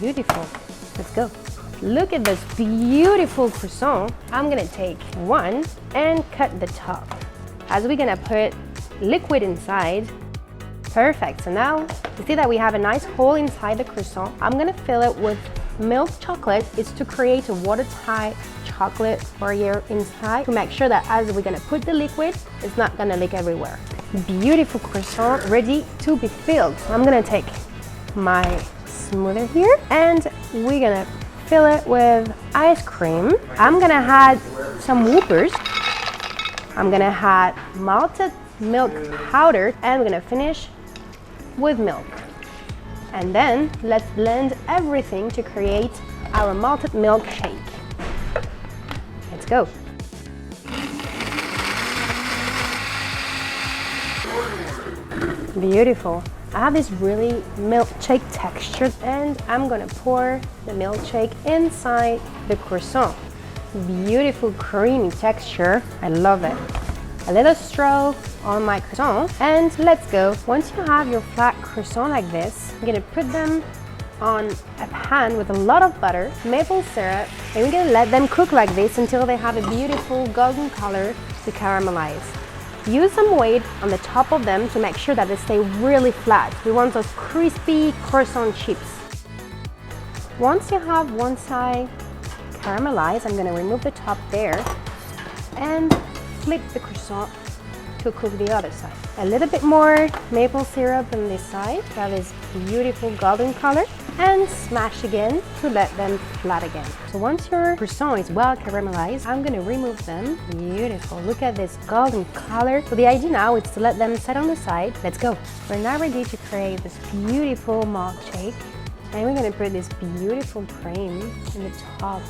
Beautiful. Let's go. Look at this beautiful croissant. I'm gonna take one and cut the top. As we're gonna put liquid inside. Perfect. So now you see that we have a nice hole inside the croissant. I'm gonna fill it with milk chocolate. It's to create a watertight chocolate barrier inside to make sure that as we're gonna put the liquid, it's not gonna leak everywhere. Beautiful croissant ready to be filled. So I'm gonna take my smoother here and we're gonna fill it with ice cream. I'm gonna add some Whoppers. I'm gonna add malted milk powder and we're gonna finish with milk. And then let's blend everything to create our malted milkshake. Let's go. Beautiful. I have this really milkshake texture and I'm gonna pour the milkshake inside the croissant. Beautiful creamy texture. I love it. A little straw on my croissant and let's go. Once you have your flat croissant like this, I'm gonna put them on a pan with a lot of butter, maple syrup, and we're gonna let them cook like this until they have a beautiful golden color to caramelize. Use some weight on the top of them to make sure that they stay really flat. We want those crispy croissant chips. Once you have one side caramelized, I'm gonna remove the top there and flip the croissant to cook the other side. A little bit more maple syrup on this side, that is beautiful golden color, and smash again to let them flat again. So once your croissant is well caramelized, I'm gonna remove them. Beautiful, look at this golden color. So the idea now is to let them set on the side. Let's go. We're now ready to create this beautiful milkshake, and we're gonna put this beautiful cream in the top.